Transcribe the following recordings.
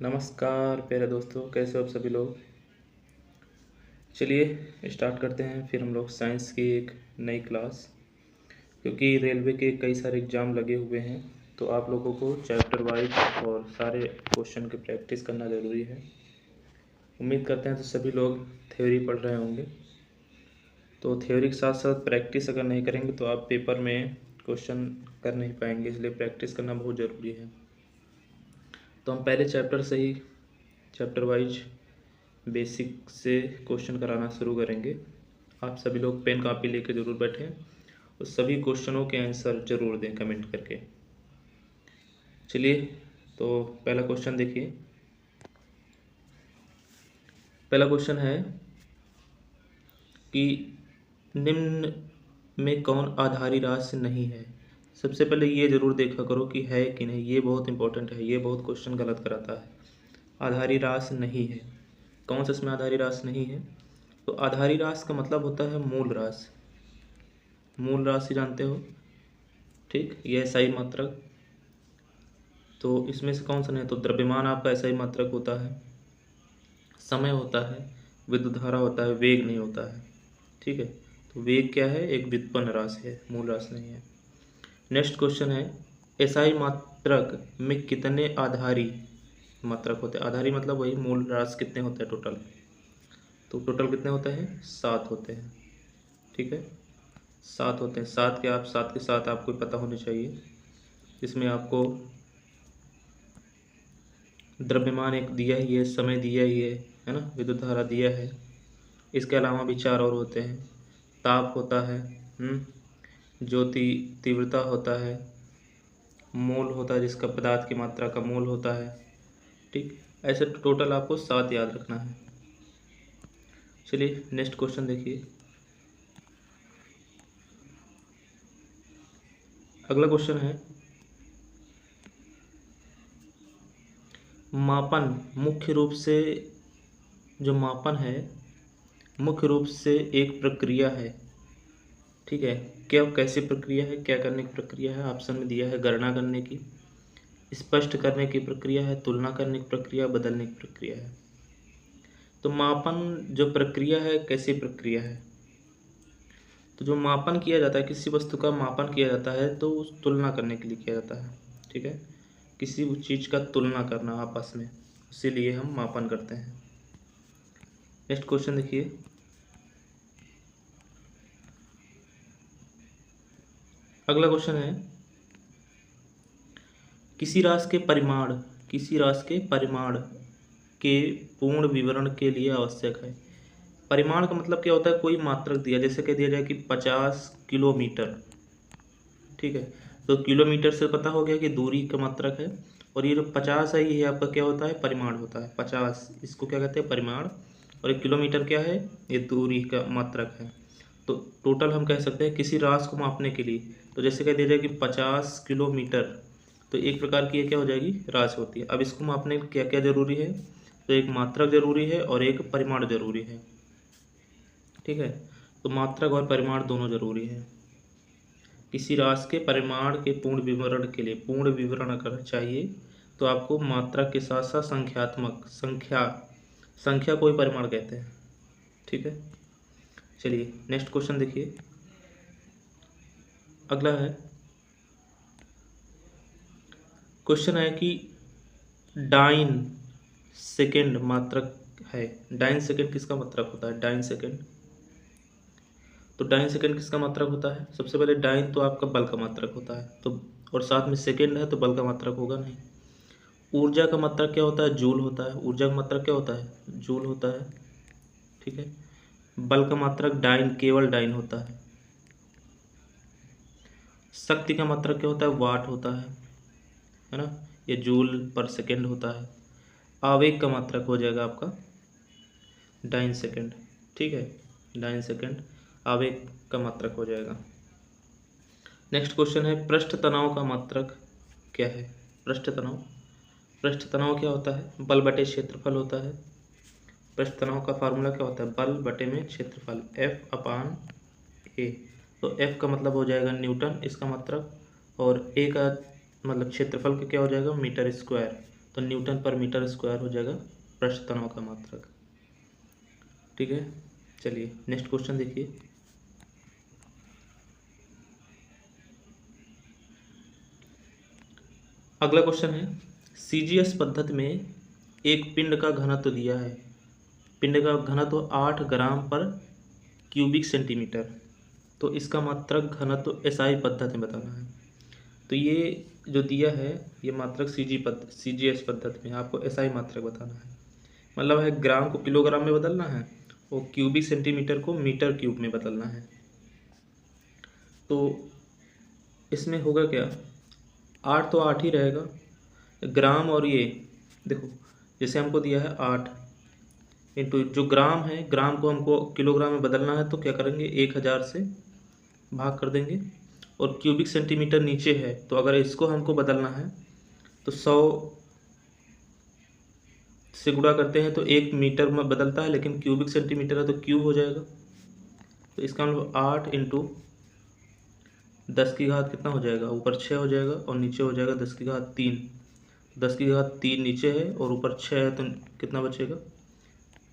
नमस्कार प्यारे दोस्तों, कैसे हो आप सभी लोग। चलिए स्टार्ट करते हैं फिर हम लोग साइंस की एक नई क्लास। क्योंकि रेलवे के कई सारे एग्ज़ाम लगे हुए हैं तो आप लोगों को चैप्टर वाइज और सारे क्वेश्चन की प्रैक्टिस करना ज़रूरी है। उम्मीद करते हैं तो सभी लोग थ्योरी पढ़ रहे होंगे, तो थ्योरी के साथ साथ प्रैक्टिस अगर नहीं करेंगे तो आप पेपर में क्वेश्चन कर नहीं पाएंगे, इसलिए प्रैक्टिस करना बहुत ज़रूरी है। तो हम पहले चैप्टर से ही चैप्टर वाइज बेसिक से क्वेश्चन कराना शुरू करेंगे। आप सभी लोग पेन कापी लेके ज़रूर बैठें और सभी क्वेश्चनों के आंसर ज़रूर दें कमेंट करके। चलिए तो पहला क्वेश्चन देखिए। पहला क्वेश्चन है कि निम्न में कौन आधारी राशि नहीं है। सबसे पहले ये ज़रूर देखा करो कि है कि नहीं, ये बहुत इंपॉर्टेंट है, ये बहुत क्वेश्चन गलत कराता है। आधारी राशि नहीं है, कौन सा इसमें आधारी राशि नहीं है। तो आधारी राशि का मतलब होता है मूल राशि। मूल राशि जानते हो, ठीक, ये SI मात्रक। तो इसमें से कौन सा नहीं, तो द्रव्यमान आपका SI मात्रक होता है, समय होता है, विद्युत धारा होता है, वेग नहीं होता है। ठीक है, तो वेग क्या है, एक व्युत्पन्न राशि है, मूल राशि नहीं है। नेक्स्ट क्वेश्चन है SI मात्रक में कितने आधारी मात्रक होते हैं। आधारी मतलब वही मूल राशि कितने होते हैं टोटल, तो टोटल कितने होते हैं, 7 होते हैं। ठीक है, 7 होते हैं। 7 के आप 7 के साथ आपको पता होनी चाहिए। इसमें आपको द्रव्यमान एक दिया ही है, समय दिया ही है ना, विद्युत धारा दिया है। इसके अलावा भी 4 और होते हैं। ताप होता है, ज्योति तीव्रता होता है, मोल होता है जिसका पदार्थ की मात्रा का मोल होता है। ठीक, ऐसे टोटल आपको 7 याद रखना है। चलिए नेक्स्ट क्वेश्चन देखिए। अगला क्वेश्चन है मापन मुख्य रूप से, जो मापन है मुख्य रूप से एक प्रक्रिया है। ठीक है, क्या कैसी प्रक्रिया है, क्या करने की प्रक्रिया है। ऑप्शन में दिया है गणना करने की, स्पष्ट करने की प्रक्रिया है, तुलना करने की प्रक्रिया, बदलने की प्रक्रिया है। तो मापन जो प्रक्रिया है कैसी प्रक्रिया है, तो जो मापन किया जाता है, किसी वस्तु का मापन किया जाता है तो उस तुलना करने के लिए किया जाता है। ठीक है, किसी चीज़ का तुलना करना आपस में, इसीलिए हम मापन करते हैं। नेक्स्ट क्वेश्चन देखिए। अगला क्वेश्चन है किसी राशि के परिमाण, किसी राशि के परिमाण के पूर्ण विवरण के लिए आवश्यक है। परिमाण का मतलब क्या होता है, कोई मात्रक दिया, जैसे कह दिया जाए कि 50 किलोमीटर। ठीक है, तो किलोमीटर से पता हो गया कि दूरी का मात्रक है, और ये जो 50 है ये आपका क्या होता है, परिमाण होता है। 50 इसको क्या कहते हैं, परिमाण, और 1 किलोमीटर क्या है, ये दूरी का मात्रक है। तो टोटल हम कह सकते हैं किसी राशि को मापने के लिए, तो जैसे कह दिया जाए कि 50 किलोमीटर, तो एक प्रकार की ये क्या हो जाएगी, राशि होती है। अब इसको मापने के क्या क्या जरूरी है, तो एक मात्रक जरूरी है और एक परिमाण जरूरी है। ठीक है, तो मात्रक और परिमाण दोनों जरूरी है। किसी राशि के परिमाण के पूर्ण विवरण के लिए, पूर्ण विवरण अगर चाहिए तो आपको मात्रा के साथ साथ संख्यात्मक संख्या को ही परिमाण कहते हैं। ठीक है, चलिए नेक्स्ट क्वेश्चन देखिए। अगला है क्वेश्चन है कि डाइन सेकेंड मात्रक है। डाइन सेकेंड किसका मात्रक होता है, डाइन सेकेंड, तो डाइन सेकेंड किसका मात्रक होता है। सबसे पहले डाइन तो आपका बल का मात्रक होता है, तो और साथ में सेकेंड है तो बल का मात्रक होगा नहीं। ऊर्जा का मात्रक क्या होता है, जूल होता है। ऊर्जा का मात्रक क्या होता है, जूल होता है। ठीक है, बल का मात्रक डाइन, केवल डाइन होता है। शक्ति का मात्रक क्या होता है, वाट होता है ना, ये जूल पर सेकेंड होता है। आवेग का मात्रक हो जाएगा आपका डाइन सेकेंड। ठीक है, डाइन सेकेंड आवेग का मात्रक हो जाएगा। नेक्स्ट क्वेश्चन है पृष्ठ तनाव का मात्रक क्या है। पृष्ठ तनाव, पृष्ठ तनाव क्या होता है, बल बटे क्षेत्रफल होता है। पृष्ठ तनाव का फार्मूला क्या होता है, बल बटे में क्षेत्रफल, F/A। तो F का मतलब हो जाएगा न्यूटन इसका मात्रक, और A का मतलब क्षेत्रफल का क्या हो जाएगा, मीटर स्क्वायर। तो न्यूटन पर मीटर स्क्वायर हो जाएगा पृष्ठ तनाव का मात्रक। ठीक है, चलिए नेक्स्ट क्वेश्चन देखिए। अगला क्वेश्चन है, सीजीएस पद्धति में एक पिंड का घनत्व दिया है। पिंड का घनत्व 8 ग्राम पर क्यूबिक सेंटीमीटर, तो इसका मात्रक घनत्व एसआई पद्धति में बताना है। तो ये जो दिया है ये मात्रक सीजीएस पद्धति में, आपको एसआई मात्रक बताना है। मतलब है ग्राम को किलोग्राम में बदलना है और क्यूबिक सेंटीमीटर को मीटर क्यूब में बदलना है। तो इसमें होगा क्या, 8 तो 8 ही रहेगा, ग्राम और ये देखो जैसे हमको दिया है 8 इंटू जो ग्राम है, ग्राम को हमको किलोग्राम में बदलना है तो क्या करेंगे 1000 से भाग कर देंगे, और क्यूबिक सेंटीमीटर नीचे है तो अगर इसको हमको बदलना है तो 100 से गुणा करते हैं तो 1 मीटर में बदलता है, लेकिन क्यूबिक सेंटीमीटर है तो क्यूब हो जाएगा। तो इसका मतलब 8 इंटू 10 की घात कितना हो जाएगा, ऊपर 6 हो जाएगा और नीचे हो जाएगा 10 की घात 3। 10 की घात 3 नीचे है और ऊपर 6 है तो कितना बचेगा,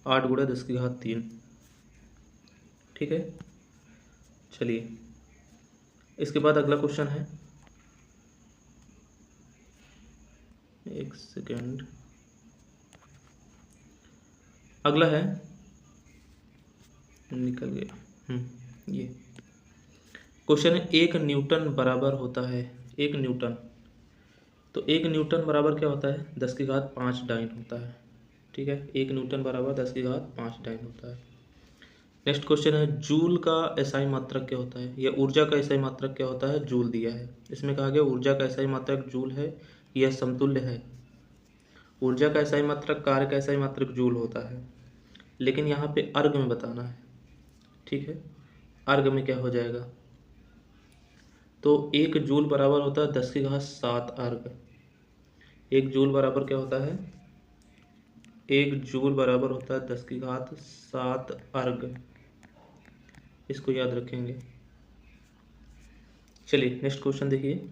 8 गुणा 10 की घात 3। ठीक है, चलिए इसके बाद अगला क्वेश्चन है, एक सेकेंड, अगला है, निकल गया, ये क्वेश्चन है, 1 न्यूटन बराबर होता है, 1 न्यूटन, तो 1 न्यूटन बराबर क्या होता है, 10 की घात 5 डाइन होता है। ठीक है, 1 न्यूटन बराबर 10 की घात 5 डाइन होता है। नेक्स्ट क्वेश्चन है, जूल का एसआई मात्रक क्या होता है, या ऊर्जा का एसआई मात्रक क्या होता है, जूल दिया है। इसमें कहा गया ऊर्जा का एसआई मात्रक जूल है, यह समतुल्य है। ऊर्जा का एसआई मात्रक, कार्य का एसआई मात्रक जूल होता है, लेकिन यहाँ पे अर्ग में बताना है। ठीक है, अर्ग में क्या हो जाएगा, तो 1 जूल बराबर होता है 10 की घात 7 अर्ग। 1 जूल बराबर क्या होता है, 1 जूल बराबर होता है 10 की घात 7 अर्ग, इसको याद रखेंगे। चलिए नेक्स्ट क्वेश्चन देखिए।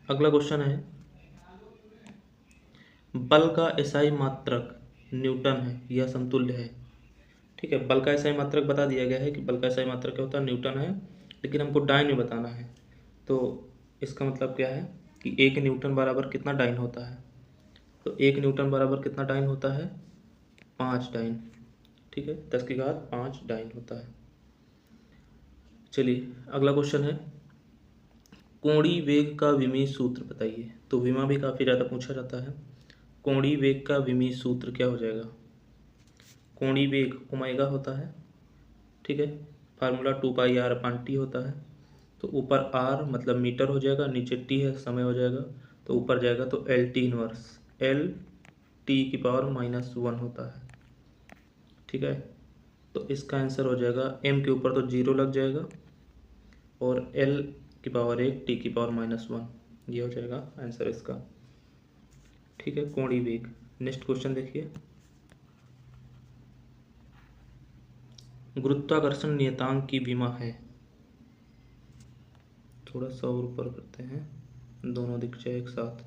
अगला क्वेश्चन है, बल का एसआई मात्रक न्यूटन है, यह समतुल्य है। ठीक है, बल का एसआई मात्रक बता दिया गया है कि बल का एसआई मात्रक क्या होता है, न्यूटन है, लेकिन हमको डाइन में बताना है। तो इसका मतलब क्या है कि 1 न्यूटन बराबर कितना डाइन होता है, तो 1 न्यूटन बराबर कितना डाइन होता है, 5 डाइन। ठीक है, 10 की घात 5 डाइन होता है। चलिए अगला क्वेश्चन है, कोणीय वेग का विमीय सूत्र बताइए। तो विमा भी काफ़ी ज़्यादा पूछा जाता है। कोणीय वेग का विमीय सूत्र क्या हो जाएगा, कोणीय वेग ओमेगा होता है। ठीक है, फार्मूला 2πr/t होता है। तो ऊपर r मतलब मीटर हो जाएगा, नीचे t है समय हो जाएगा, तो ऊपर जाएगा तो LT इनवर्स L(t⁻⁻1) होता है। ठीक है, तो इसका आंसर हो जाएगा, m के ऊपर तो 0 लग जाएगा और L(1) t⁻⁻1, ये हो जाएगा आंसर इसका। ठीक है, कोणीय वेग। नेक्स्ट क्वेश्चन देखिए, गुरुत्वाकर्षण नियतांक की विमा है, थोड़ा सा और ऊपर करते हैं, दोनों दिख जाए एक साथ।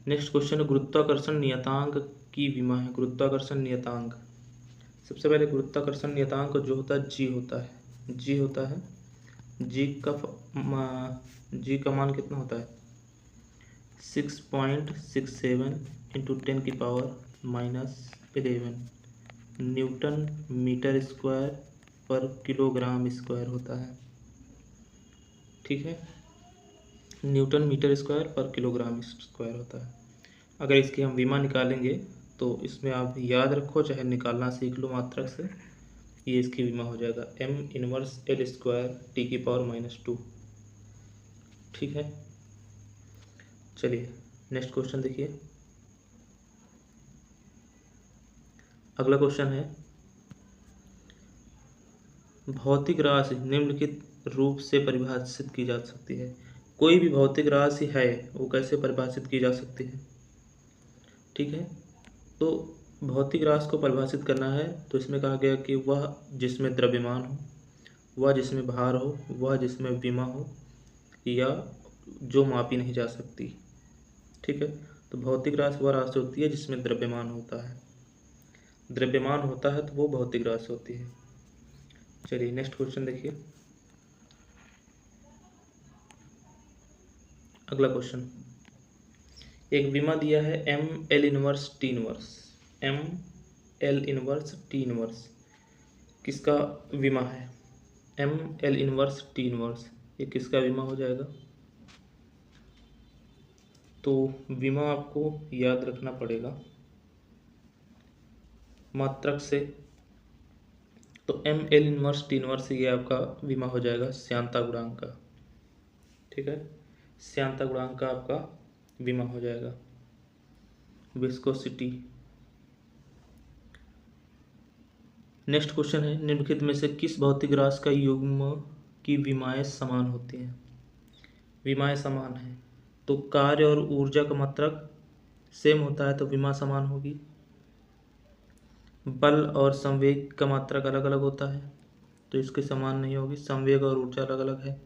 नेक्स्ट क्वेश्चन, गुरुत्वाकर्षण नियतांक की विमा है। गुरुत्वाकर्षण नियतांक, सबसे पहले गुरुत्वाकर्षण नियतांक जो होता है जी होता है, जी होता है, जी का मान कितना होता है, 6.67 इंटू 10⁻⁻11 न्यूटन मीटर स्क्वायर पर किलोग्राम स्क्वायर होता है। ठीक है, न्यूटन मीटर स्क्वायर पर किलोग्राम स्क्वायर होता है। अगर इसकी हम विमा निकालेंगे तो इसमें आप याद रखो, चाहे निकालना सीख लो मात्रक से, ये इसकी विमा हो जाएगा m−L² t⁻⁻2। ठीक है, चलिए नेक्स्ट क्वेश्चन देखिए। अगला क्वेश्चन है, भौतिक राशि निम्नलिखित रूप से परिभाषित की जा सकती है। कोई भी भौतिक राशि है वो कैसे परिभाषित की जा सकती है। ठीक है, तो भौतिक राशि को परिभाषित करना है तो इसमें कहा गया कि वह जिसमें द्रव्यमान हो, वह जिसमें भार हो, वह जिसमें विमा हो, या जो मापी नहीं जा सकती। ठीक है, तो भौतिक राशि वह राशि होती है जिसमें द्रव्यमान होता है। द्रव्यमान होता है तो वो भौतिक राशि होती है। चलिए नेक्स्ट क्वेश्चन देखिए। अगला क्वेश्चन, एक विमा दिया है M L 1 T 1। M L 1 T 1 किसका विमा है? M L 1 T 1 ये किसका विमा हो जाएगा? तो विमा आपको याद रखना पड़ेगा मात्रक से। तो M L 1 T 1 से ये आपका विमा हो जाएगा श्यानता गुणांक का। ठीक है, श्यानता गुणांक का आपका विमा हो जाएगा। विस्कोसिटी। नेक्स्ट क्वेश्चन है, निम्नलिखित में से किस भौतिक राशि का युग्म की विमाएं समान होती हैं? विमाएं समान हैं तो कार्य और ऊर्जा का मात्रक सेम होता है तो विमा समान होगी। बल और संवेग का मात्रक अलग अलग होता है तो इसके समान नहीं होगी। संवेग और ऊर्जा अलग अलग है,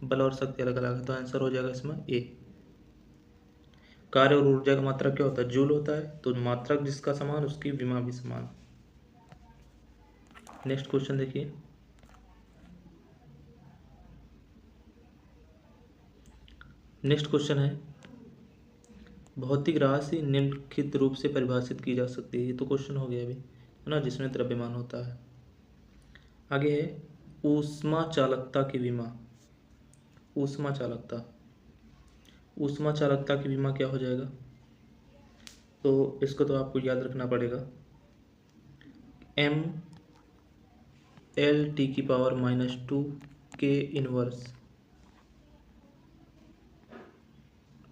बल और शक्ति अलग अलग है, तो आंसर हो जाएगा इसमें ए। कार्य और ऊर्जा का मात्रक क्या होता है? जूल होता है, तो मात्रक जिसका समान उसकी विमा भी समान। नेक्स्ट क्वेश्चन देखिए। नेक्स्ट क्वेश्चन है, भौतिक राशि निम्नलिखित रूप से परिभाषित की जा सकती है। ये तो क्वेश्चन हो गया अभी, है ना, जिसमें द्रव्यमान होता है। आगे है ऊष्मा चालकता की विमा। ऊष्मा चालकता, ऊष्मा चालकता की विमा क्या हो जाएगा? तो इसको तो आपको याद रखना पड़ेगा, M L T⁻²K इनवर्स।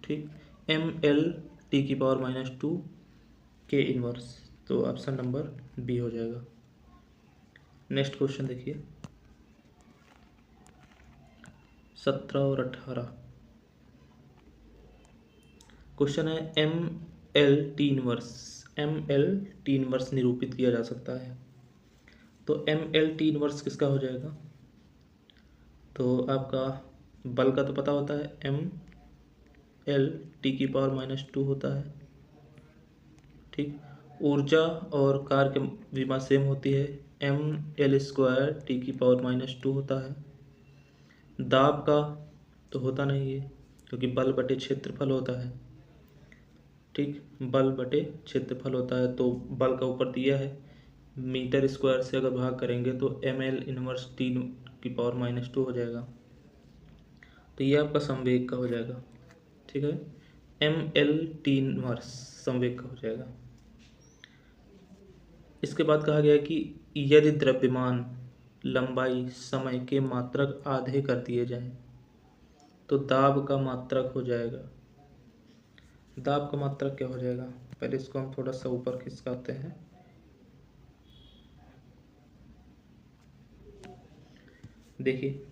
ठीक, ML T⁻²K इनवर्स, तो ऑप्शन नंबर बी हो जाएगा। नेक्स्ट क्वेश्चन देखिए 17 और 18। क्वेश्चन है ML T⁻² निरूपित किया जा सकता है। तो ML T⁻ किसका हो जाएगा? तो आपका बल का तो पता होता है, ML T⁻² होता है। ठीक, ऊर्जा और कार्य के विमा सेम होती है, ML² होता है। दाब का तो होता नहीं है क्योंकि बल बटे क्षेत्रफल होता है। ठीक, बल बटे क्षेत्रफल होता है, तो बल का ऊपर दिया है, मीटर स्क्वायर से अगर भाग करेंगे तो ML 1T⁻² हो जाएगा। तो ये आपका संवेग का हो जाएगा। ठीक है, ML T⁻ संवेग का हो जाएगा। इसके बाद कहा गया है कि यदि द्रव्यमान, लंबाई, समय के मात्रक आधे कर दिए जाएं तो दाब का मात्रक हो जाएगा। दाब का मात्रक क्या हो जाएगा? पहले इसको हम थोड़ा सा ऊपर खिसकाते हैं। देखिए,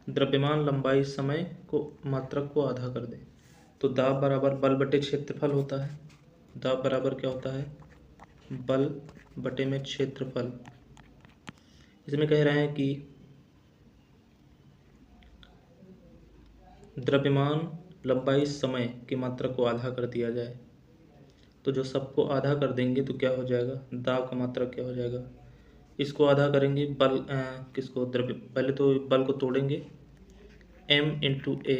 द्रव्यमान, लंबाई, समय को मात्रक को आधा कर दे तो दाब बराबर बल बटे क्षेत्रफल होता है। दाब बराबर क्या होता है? बल बटे में क्षेत्रफल। इसमें कह रहे हैं कि द्रव्यमान, लंबाई, समय की मात्रा को आधा कर दिया जाए, तो जो सबको आधा कर देंगे तो क्या हो जाएगा? दाब का मात्रक क्या हो जाएगा? इसको आधा करेंगे, बल किसको? द्रव्य, पहले तो बल को तोड़ेंगे, M × A,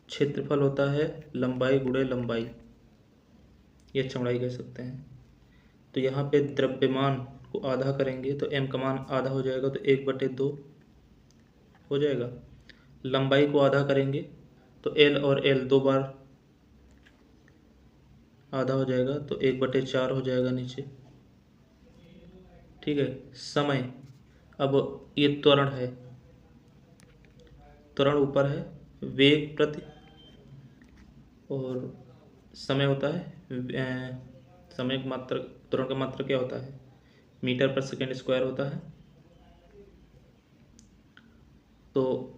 क्षेत्रफल होता है लंबाई गुणे लंबाई, ये चौड़ाई कह सकते हैं। तो यहाँ पे द्रव्यमान को आधा करेंगे तो M का मान आधा हो जाएगा, तो 1/2 हो जाएगा। लंबाई को आधा करेंगे तो L और L 2 बार आधा हो जाएगा, तो 1/4 हो जाएगा नीचे। ठीक है, समय, अब ये त्वरण है, त्वरण ऊपर है, वेग प्रति, और समय होता है समय का मात्रक, त्वरण का मात्रक क्या होता है? मीटर/सेकंड² होता है। तो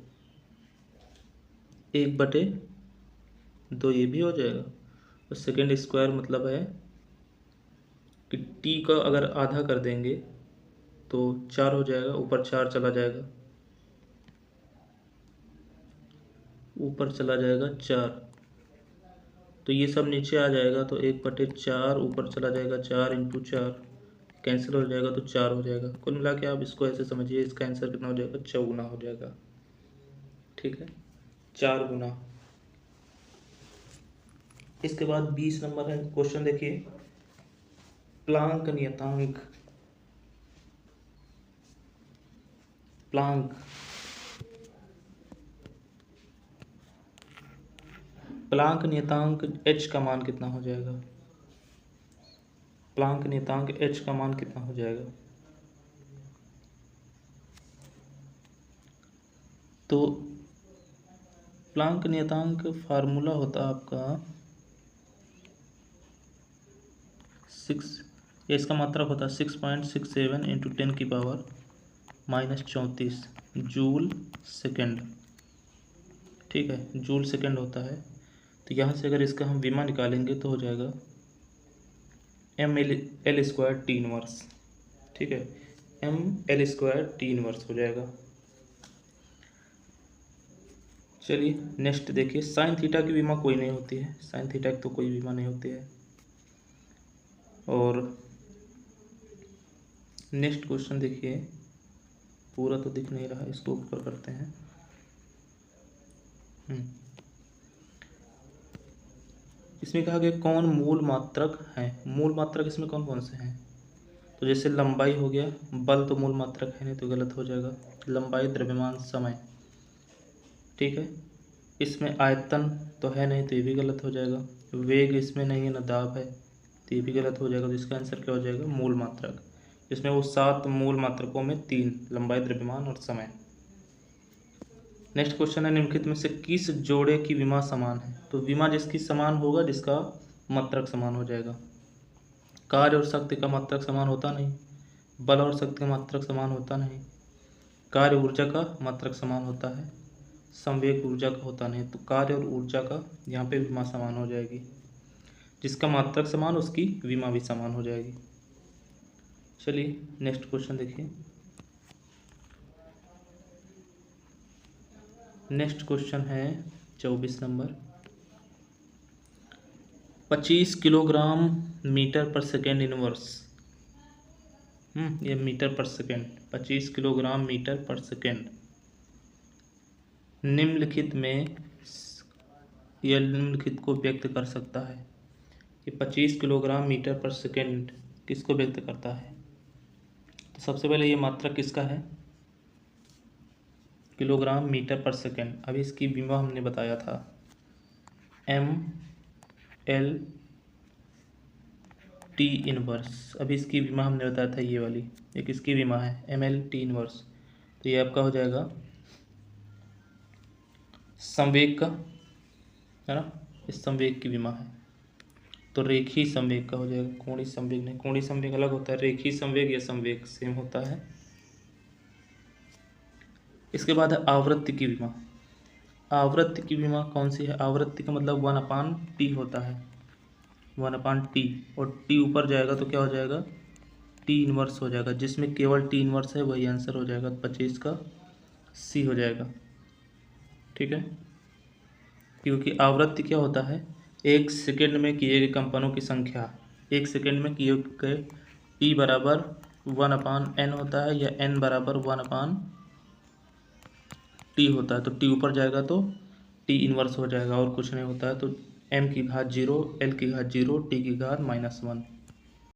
1/2 ये भी हो जाएगा, तो सेकंड² मतलब है कि t का अगर आधा कर देंगे तो 4 हो जाएगा, ऊपर 4 चला जाएगा, ऊपर चला जाएगा 4, तो ये सब नीचे आ जाएगा, तो 1/4 ऊपर चला जाएगा, 4 × 4 कैंसिल हो जाएगा, तो 4 हो जाएगा। कुल मिला के आप इसको ऐसे समझिए, इसका आंसर कितना हो जाएगा, 4 हो जाएगा। ठीक है, 4 गुना। इसके बाद 20 नंबर है क्वेश्चन, देखिए प्लांक नियतांक। प्लांक प्लांक नियतांक h का मान कितना हो जाएगा? प्लांक नियतांक h का मान कितना हो जाएगा? तो प्लांक नियतांक फार्मूला होता है आपका 6, या इसका मात्रक होता है 6.67 × 10⁻⁻34 जूल सेकेंड। ठीक है, जूल सेकेंड होता है। तो यहाँ से अगर इसका हम विमा निकालेंगे तो हो जाएगा ml² T इनवर्स। ठीक है, ml² T इनवर्स हो जाएगा। चलिए नेक्स्ट देखिए, साइन थीटा की विमा कोई नहीं होती है, साइन थीटा की तो कोई विमा नहीं होती है। और नेक्स्ट क्वेश्चन देखिए, पूरा तो दिख नहीं रहा, इसको ऊपर करते हैं। इसमें कहा गया कौन मूल मात्रक है? मूल मात्रक इसमें कौन कौन से हैं? तो जैसे लंबाई हो गया, बल तो मूल मात्रक है नहीं, तो गलत हो जाएगा। लंबाई, द्रव्यमान, समय। ठीक है, इसमें आयतन तो है नहीं, तो ये भी गलत हो जाएगा। वेग इसमें नहीं है, ना दाब है, तो ये भी गलत हो जाएगा। तो इसका आंसर क्या हो जाएगा? मूल मात्रक। इसमें वो 7 मूल मात्रकों में 3, लंबाई, द्रव्यमान और समय। नेक्स्ट क्वेश्चन है, निम्नलिखित में से किस जोड़े की विमा समान है? तो विमा जिसकी समान होगा, जिसका मात्रक समान हो जाएगा। कार्य और शक्ति का मात्रक समान होता नहीं, बल और शक्ति का मात्रक समान होता नहीं, कार्य ऊर्जा का मात्रक समान होता है, संवेग ऊर्जा का होता नहीं। तो कार्य और ऊर्जा का यहाँ पे विमा समान हो जाएगी। जिसका मात्रक समान, उसकी विमा भी समान हो जाएगी। चलिए नेक्स्ट क्वेश्चन देखिए। नेक्स्ट क्वेश्चन है 24 नंबर, 25 किलोग्राम मीटर पर सेकेंड इनवर्स। ये मीटर पर सेकेंड, 25 किलोग्राम मीटर पर सेकेंड। निम्नलिखित में यह निम्नलिखित को व्यक्त कर सकता है। ये 25 किलोग्राम मीटर पर सेकेंड किसको व्यक्त करता है? तो सबसे पहले ये मात्रक किसका है? किलोग्राम मीटर पर सेकेंड। अभी इसकी विमा हमने बताया था, ml T इनवर्स। अभी इसकी विमा हमने बताया था, ये वाली एक इसकी विमा है ml T इनवर्स। तो ये आपका हो जाएगा संवेग का, है ना, इस संवेग की विमा है। तो रेखीय संवेग का हो जाएगा, कोणीय संवेग नहीं, कोणीय संवेग अलग होता है, रेखीय संवेग या संवेग सेम होता है। इसके बाद है आवृत्ति की विमा। आवृत्ति की विमा कौन सी है? आवृत्ति का मतलब 1/T होता है, 1/T, और T ऊपर जाएगा तो क्या हो जाएगा? T इनवर्स हो जाएगा। जिसमें केवल T इनवर्स है वही आंसर हो जाएगा, 25 का C हो जाएगा। ठीक है, क्योंकि आवृत्ति क्या होता है? 1 सेकेंड में किए गए कंपनों की संख्या, 1 सेकेंड में किए गए T बराबर 1/N होता है, या N बराबर 1/T होता है। तो T ऊपर जाएगा तो T इनवर्स हो जाएगा, और कुछ नहीं होता है। तो m की घात 0, L की घात 0, T की घात -1।